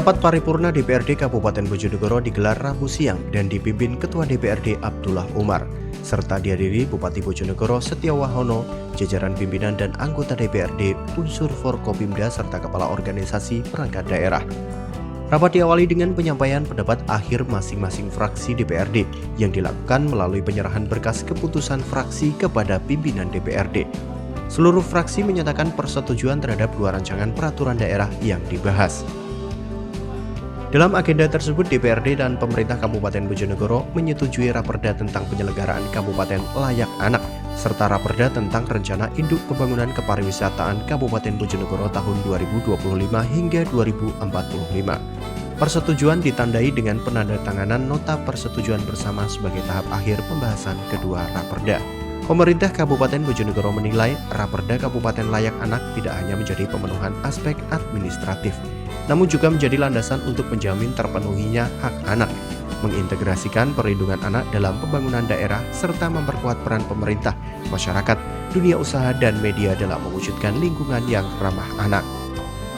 Rapat paripurna DPRD Kabupaten Bojonegoro digelar Rabu siang dan dipimpin Ketua DPRD Abdullah Umar, serta dihadiri Bupati Bojonegoro Setiawahono, jajaran pimpinan dan anggota DPRD, unsur Forkopimda serta kepala organisasi perangkat daerah. Rapat diawali dengan penyampaian pendapat akhir masing-masing fraksi DPRD yang dilakukan melalui penyerahan berkas keputusan fraksi kepada pimpinan DPRD. Seluruh fraksi menyatakan persetujuan terhadap 2 rancangan peraturan daerah yang dibahas. Dalam agenda tersebut, DPRD dan pemerintah Kabupaten Bojonegoro menyetujui Raperda tentang penyelenggaraan Kabupaten Layak Anak, serta Raperda tentang Rencana Induk Pembangunan Kepariwisataan Kabupaten Bojonegoro tahun 2025 hingga 2045. Persetujuan ditandai dengan penandatanganan nota persetujuan bersama sebagai tahap akhir pembahasan kedua Raperda. Pemerintah Kabupaten Bojonegoro menilai Raperda Kabupaten Layak Anak tidak hanya menjadi pemenuhan aspek administratif, namun juga menjadi landasan untuk menjamin terpenuhinya hak anak, mengintegrasikan perlindungan anak dalam pembangunan daerah, serta memperkuat peran pemerintah, masyarakat, dunia usaha, dan media dalam mewujudkan lingkungan yang ramah anak.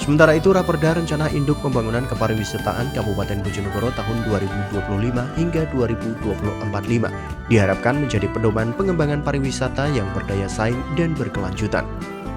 Sementara itu, Raperda Rencana Induk Pembangunan Kepariwisataan Kabupaten Bojonegoro tahun 2025 hingga 2045 diharapkan menjadi pedoman pengembangan pariwisata yang berdaya saing dan berkelanjutan.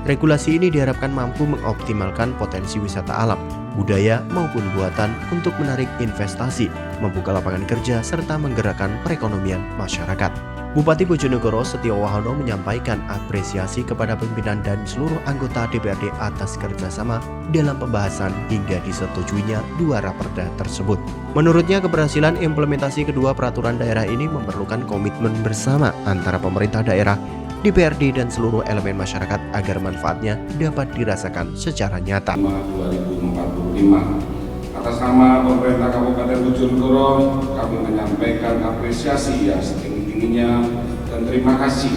Regulasi ini diharapkan mampu mengoptimalkan potensi wisata alam, budaya maupun buatan untuk menarik investasi, membuka lapangan kerja, serta menggerakkan perekonomian masyarakat. Bupati Bojonegoro Setiawahono menyampaikan apresiasi kepada pimpinan dan seluruh anggota DPRD atas kerjasama dalam pembahasan hingga disetujuinya 2 Raperda tersebut. Menurutnya, keberhasilan implementasi kedua peraturan daerah ini memerlukan komitmen bersama antara pemerintah daerah, DPRD, dan seluruh elemen masyarakat agar manfaatnya dapat dirasakan secara nyata. 2045. Atas nama pemerintah Kabupaten Bojonegoro, kami menyampaikan apresiasi yang setinggi-tingginya dan terima kasih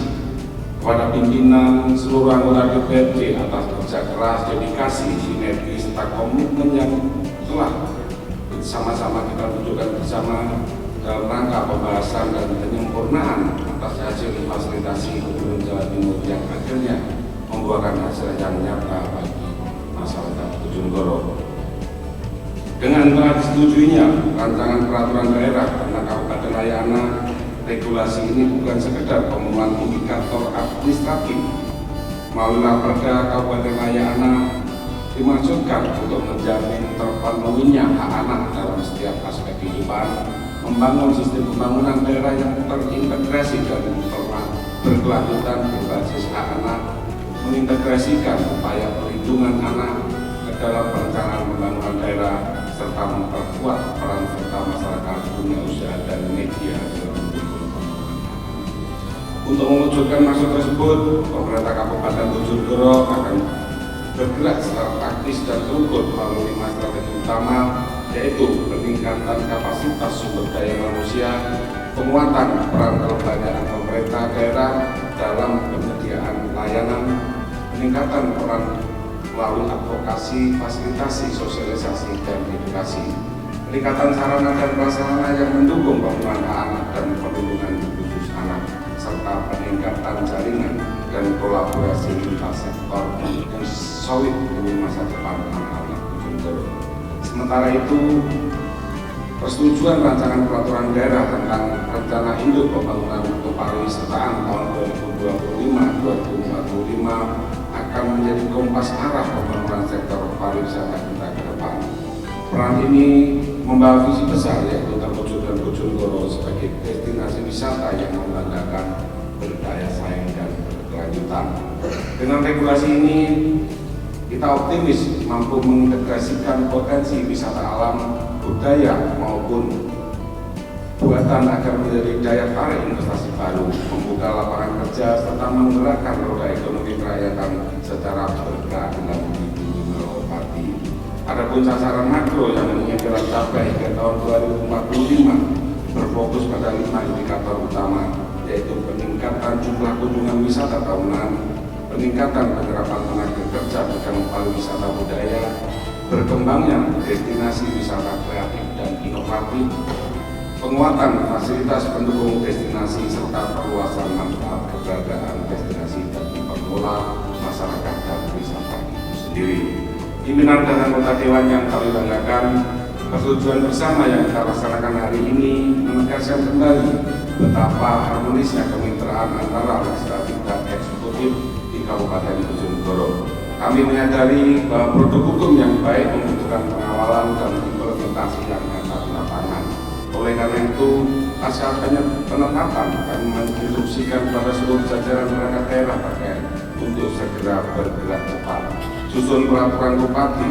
kepada pimpinan seluruh anggota DPRD atas kerja keras, dedikasi, sinergi, serta komitmen yang telah sama-sama kita tunjukkan bersama dalam rangka pembahasan dan penyempurnaan atas hasil fasilitasi Gubernur Jawa Timur yang akhirnya membuahkan hasil yang nyata bagi masyarakat Bojonegoro. Dengan telah disetujuinya rancangan peraturan daerah tentang Kabupaten Layak Anak, regulasi ini bukan sekedar pemenuhan indikator administratif. Melalui Raperda Kabupaten Layak Anak dimaksudkan untuk menjamin terpenuhinya hak anak dalam setiap aspek kehidupan, membangun sistem pembangunan daerah yang terintegrasi dan berkelanjutan berbasis hak anak, mengintegrasikan upaya perlindungan anak ke dalam perencanaan pembangunan daerah, serta memperkuat peran serta masyarakat, dunia usaha, dan media dalam mendukung pembangunan anak. Untuk mewujudkan maksud tersebut, pemerintah Kabupaten Bojonegoro akan bergerak secara praktis dan terukur melalui 5 strategi utama, yaitu peningkatan kapasitas sumber daya manusia, penguatan peran kelembagaan pemerintah daerah dalam penyediaan layanan, peningkatan peran melalui advokasi, fasilitasi, sosialisasi, dan edukasi, peningkatan sarana dan prasarana yang mendukung pembangunan anak dan perlindungan khusus anak, serta peningkatan jaringan dan kolaborasi lintas sektor yang solid demi masa depan anak-anak Bojonegoro. Sementara itu, persetujuan rancangan peraturan daerah tentang Rencana Induk Pembangunan Kepariwisataan tahun 2025-2045 akan menjadi kompas arah pembangunan sektor pariwisata kita ke depan. Peran ini membawa visi besar, yaitu terwujudkan Bojonegoro sebagai destinasi wisata yang membanggakan, berdaya saing, dan berkelanjutan. Dengan regulasi ini, kita optimis mampu mengintegrasikan potensi wisata alam, budaya maupun buatan agar menjadi daya tarik investasi baru, membuka lapangan kerja, serta menggerakkan roda ekonomi kerakyatan secara bergerak dengan inovasi. Adapun sasaran makro yang ingin kita capai hingga tahun 2045 berfokus pada 5 indikator utama, yaitu peningkatan jumlah kunjungan wisata tahunan, peningkatan penyerapan tenaga kerja bidang pariwisata budaya, berkembangnya destinasi wisata kreatif dan inovatif, penguatan fasilitas pendukung destinasi, serta perluasan manfaat keberadaan destinasi bagi pengelola, masyarakat, dan wisata itu sendiri. pimpinan dan anggota Dewan yang kami banggakan, persetujuan bersama yang kita laksanakan hari ini menegaskan kembali betapa harmonisnya kemitraan antara legislatif dan eksekutif di Kabupaten Bojonegoro. Kami menyadari bahwa produk hukum yang baik membutuhkan pengawalan dan implementasi yang nyata di lapangan. Oleh karena itu, pasca penetapan kami menginstruksikan pada seluruh jajaran perangkat daerah terkait untuk segera bergerak cepat. Susun peraturan bupati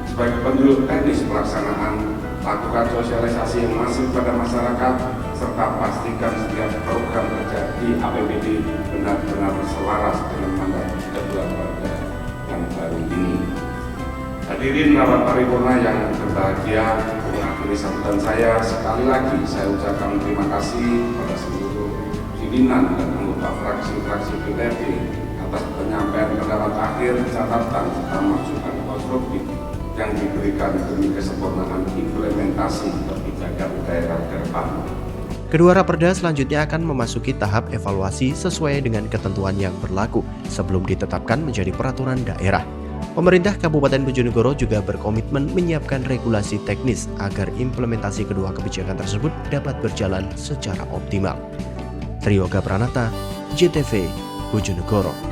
sebagai petunjuk teknis pelaksanaan, lakukan sosialisasi yang masif pada masyarakat, serta pastikan setiap program kerja di APBD benar-benar selaras dengan mandat kedua partai yang baru ini. Hadirin rapat paripurna yang berbahagia, mengakhiri sambutan saya, sekali lagi saya ucapkan terima kasih pada seluruh pimpinan dan anggota fraksi-fraksi DPRD atas penyampaian pendapat akhir, catatan, serta masukan konstruktif yang diberikan demi kesempurnaan implementasi kebijakan daerah ke depan. Kedua raperda selanjutnya akan memasuki tahap evaluasi sesuai dengan ketentuan yang berlaku sebelum ditetapkan menjadi peraturan daerah. Pemerintah Kabupaten Bojonegoro juga berkomitmen menyiapkan regulasi teknis agar implementasi kedua kebijakan tersebut dapat berjalan secara optimal. Triyoga Pranata, JTV, Bojonegoro.